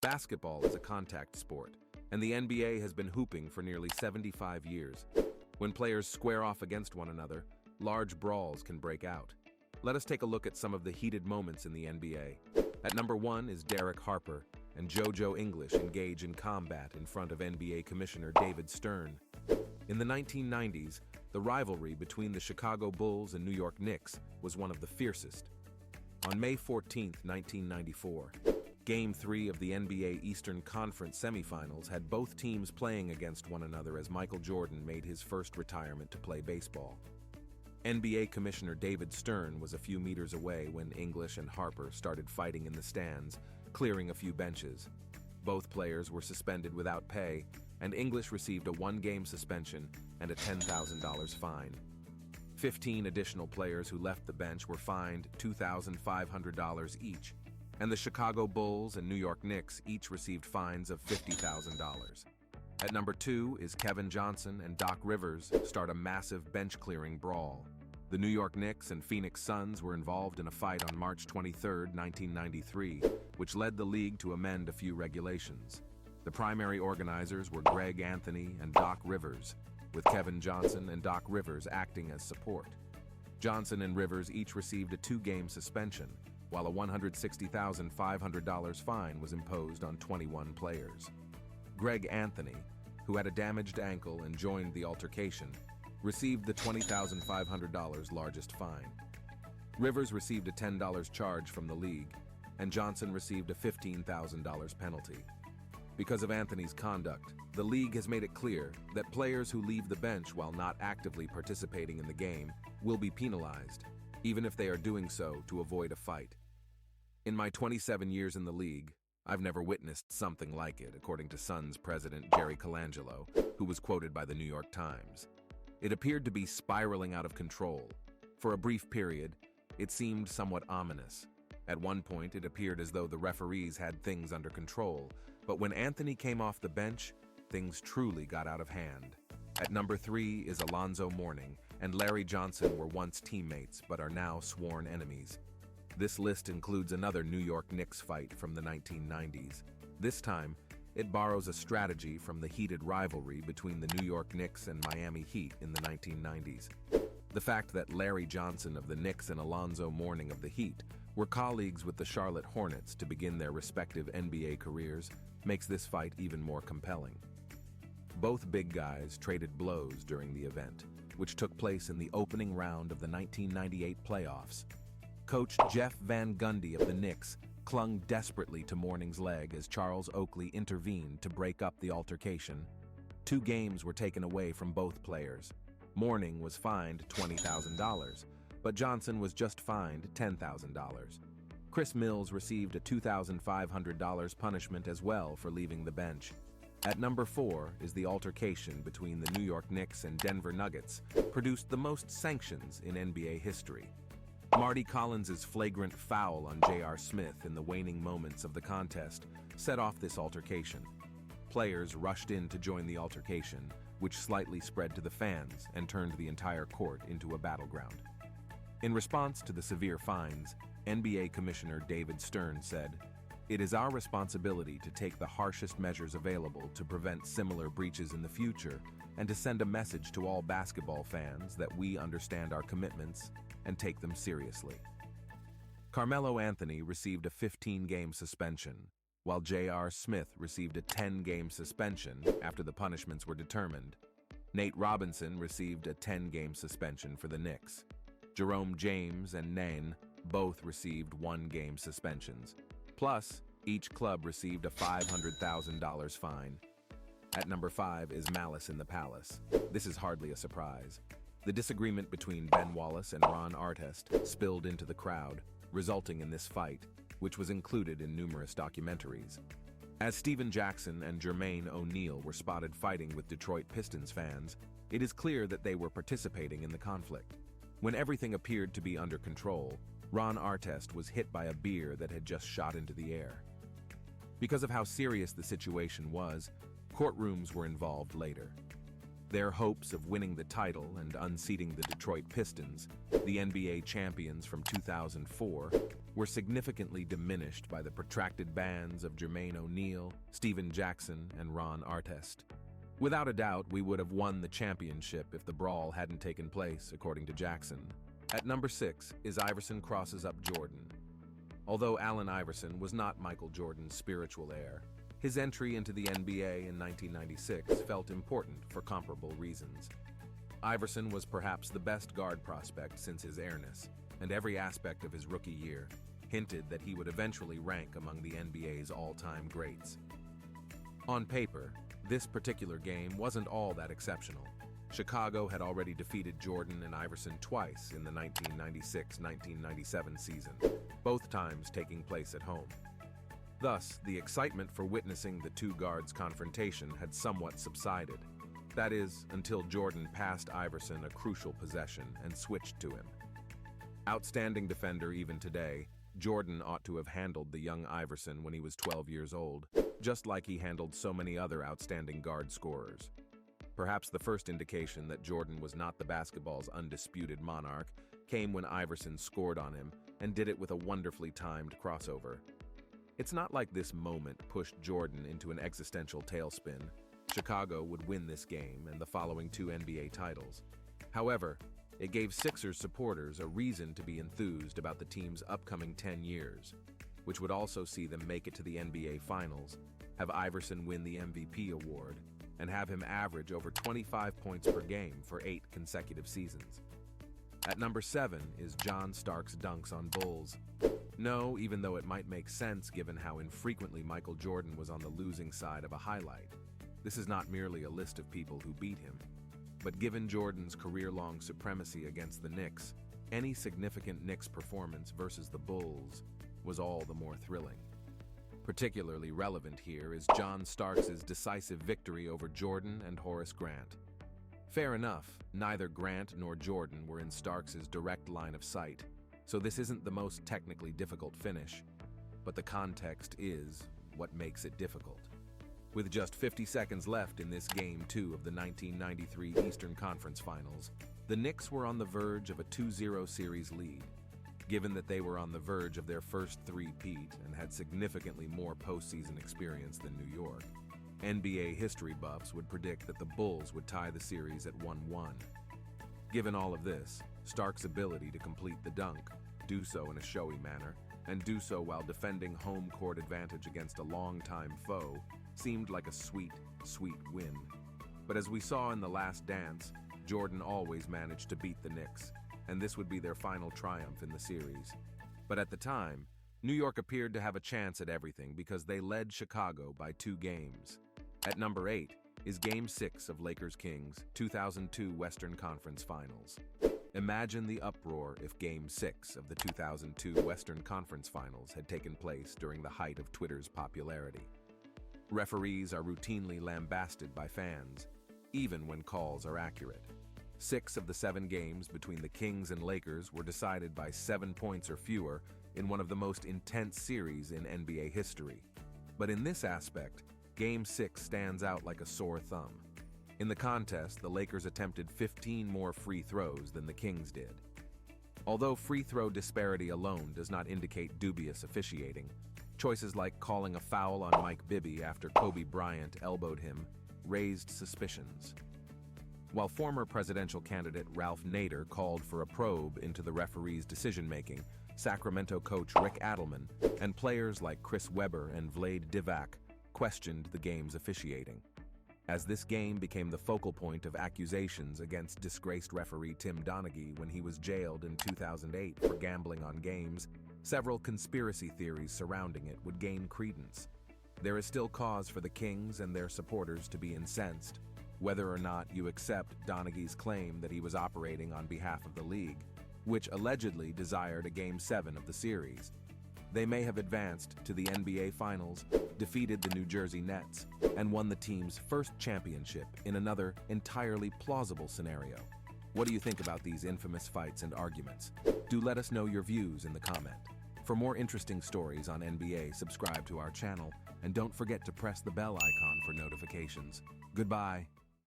Basketball is a contact sport, and the NBA has been hooping for nearly 75 years. When players square off against one another, large brawls can break out. Let us take a look at some of the heated moments in the NBA. At number 1 is Derek Harper and JoJo English engage in combat in front of NBA Commissioner David Stern. In the 1990s, the rivalry between the Chicago Bulls and New York Knicks was one of the fiercest. On May 14, 1994, Game 3 of the NBA Eastern Conference semifinals had both teams playing against one another as Michael Jordan made his first retirement to play baseball. NBA Commissioner David Stern was a few meters away when English and Harper started fighting in the stands, clearing a few benches. Both players were suspended without pay, and English received a one-game suspension and a $10,000 fine. 15 additional players who left the bench were fined $2,500 each, and the Chicago Bulls and New York Knicks each received fines of $50,000. At number 2 is Kevin Johnson and Doc Rivers start a massive bench-clearing brawl. The New York Knicks and Phoenix Suns were involved in a fight on March 23, 1993, which led the league to amend a few regulations. The primary organizers were Greg Anthony and Doc Rivers, with Kevin Johnson and Doc Rivers acting as support. Johnson and Rivers each received a 2-game suspension, while a $160,500 fine was imposed on 21 players. Greg Anthony, who had a damaged ankle and joined the altercation, received the $20,500 largest fine. Rivers received a $10 charge from the league, and Johnson received a $15,000 penalty. Because of Anthony's conduct, the league has made it clear that players who leave the bench while not actively participating in the game will be penalized, even if they are doing so to avoid a fight. In my 27 years in the league, I've never witnessed something like it, according to Suns president Jerry Colangelo, who was quoted by the New York Times. It appeared to be spiraling out of control. For a brief period, it seemed somewhat ominous. At one point, it appeared as though the referees had things under control, but when Anthony came off the bench, things truly got out of hand. At number 3 is Alonzo Mourning and Larry Johnson were once teammates but are now sworn enemies. This list includes another New York Knicks fight from the 1990s. This time, it borrows a strategy from the heated rivalry between the New York Knicks and Miami Heat in the 1990s. The fact that Larry Johnson of the Knicks and Alonzo Mourning of the Heat were colleagues with the Charlotte Hornets to begin their respective NBA careers makes this fight even more compelling. Both big guys traded blows during the event, which took place in the opening round of the 1998 playoffs. Coach Jeff Van Gundy of the Knicks clung desperately to Mourning's leg as Charles Oakley intervened to break up the altercation. 2 games were taken away from both players. Mourning was fined $20,000, but Johnson was just fined $10,000. Chris Mills received a $2,500 punishment as well for leaving the bench. At number 4 is the altercation between the New York Knicks and Denver Nuggets, produced the most sanctions in NBA history. Marty Collins's flagrant foul on J.R. Smith in the waning moments of the contest set off this altercation. Players rushed in to join the altercation, which slightly spread to the fans and turned the entire court into a battleground. In response to the severe fines, NBA Commissioner David Stern said, "It is our responsibility to take the harshest measures available to prevent similar breaches in the future and to send a message to all basketball fans that we understand our commitments and take them seriously." Carmelo Anthony received a 15-game suspension, while J.R. Smith received a 10-game suspension after the punishments were determined. Nate Robinson received a 10-game suspension for the Knicks. Jerome James and Nain both received 1-game suspensions. Plus, each club received a $500,000 fine. At number 5 is Malice in the Palace. This is hardly a surprise. The disagreement between Ben Wallace and Ron Artest spilled into the crowd, resulting in this fight, which was included in numerous documentaries. As Steven Jackson and Jermaine O'Neal were spotted fighting with Detroit Pistons fans, it is clear that they were participating in the conflict. When everything appeared to be under control, Ron Artest was hit by a beer that had just shot into the air. Because of how serious the situation was, courtrooms were involved later. Their hopes of winning the title and unseating the Detroit Pistons, the NBA champions from 2004, were significantly diminished by the protracted bans of Jermaine O'Neal, Stephen Jackson, and Ron Artest. Without a doubt, we would have won the championship if the brawl hadn't taken place, according to Jackson. At number 6 is Iverson crosses up Jordan. Although Allen Iverson was not Michael Jordan's spiritual heir, his entry into the NBA in 1996 felt important for comparable reasons. Iverson was perhaps the best guard prospect since his heirness, and every aspect of his rookie year hinted that he would eventually rank among the NBA's all-time greats. On paper, this particular game wasn't all that exceptional. Chicago had already defeated Jordan and Iverson twice in the 1996-1997 season, both times taking place at home. Thus, the excitement for witnessing the two guards' confrontation had somewhat subsided. That is, until Jordan passed Iverson a crucial possession and switched to him. Outstanding defender even today, Jordan ought to have handled the young Iverson when he was 12 years old, just like he handled so many other outstanding guard scorers. Perhaps the first indication that Jordan was not the basketball's undisputed monarch came when Iverson scored on him and did it with a wonderfully timed crossover. It's not like this moment pushed Jordan into an existential tailspin. Chicago would win this game and the following two NBA titles. However, it gave Sixers supporters a reason to be enthused about the team's upcoming 10 years, which would also see them make it to the NBA Finals, have Iverson win the MVP award, and have him average over 25 points per game for 8 consecutive seasons. At number 7 is John Starks' dunks on Bulls. No, even though it might make sense given how infrequently Michael Jordan was on the losing side of a highlight. This is not merely a list of people who beat him, but given Jordan's career-long supremacy against the Knicks, any significant Knicks performance versus the Bulls was all the more thrilling. Particularly relevant here is John Starks' decisive victory over Jordan and Horace Grant. Fair enough, neither Grant nor Jordan were in Starks' direct line of sight, so this isn't the most technically difficult finish, but the context is what makes it difficult. With just 50 seconds left in this Game 2 of the 1993 Eastern Conference Finals, the Knicks were on the verge of a 2-0 series lead. Given that they were on the verge of their first three-peat and had significantly more postseason experience than New York, NBA history buffs would predict that the Bulls would tie the series at 1-1. Given all of this, Starks' ability to complete the dunk, do so in a showy manner, and do so while defending home court advantage against a longtime foe, seemed like a sweet, sweet win. But as we saw in The Last Dance, Jordan always managed to beat the Knicks, and this would be their final triumph in the series. But at the time, New York appeared to have a chance at everything because they led Chicago by 2 games. At number 8 is Game 6 of Lakers-Kings 2002 Western Conference Finals. Imagine the uproar if Game 6 of the 2002 Western Conference Finals had taken place during the height of Twitter's popularity. Referees are routinely lambasted by fans, even when calls are accurate. 6 of the 7 games between the Kings and Lakers were decided by 7 points or fewer in one of the most intense series in NBA history. But in this aspect, Game 6 stands out like a sore thumb. In the contest, the Lakers attempted 15 more free throws than the Kings did. Although free throw disparity alone does not indicate dubious officiating, choices like calling a foul on Mike Bibby after Kobe Bryant elbowed him raised suspicions. While former presidential candidate Ralph Nader called for a probe into the referee's decision-making, Sacramento coach Rick Adelman and players like Chris Webber and Vlade Divac questioned the game's officiating. As this game became the focal point of accusations against disgraced referee Tim Donaghy when he was jailed in 2008 for gambling on games, several conspiracy theories surrounding it would gain credence. There is still cause for the Kings and their supporters to be incensed, whether or not you accept Donaghy's claim that he was operating on behalf of the league, which allegedly desired a Game 7 of the series. They may have advanced to the NBA Finals, defeated the New Jersey Nets, and won the team's first championship in another entirely plausible scenario. What do you think about these infamous fights and arguments? Do let us know your views in the comment. For more interesting stories on NBA, subscribe to our channel, and don't forget to press the bell icon for notifications. Goodbye.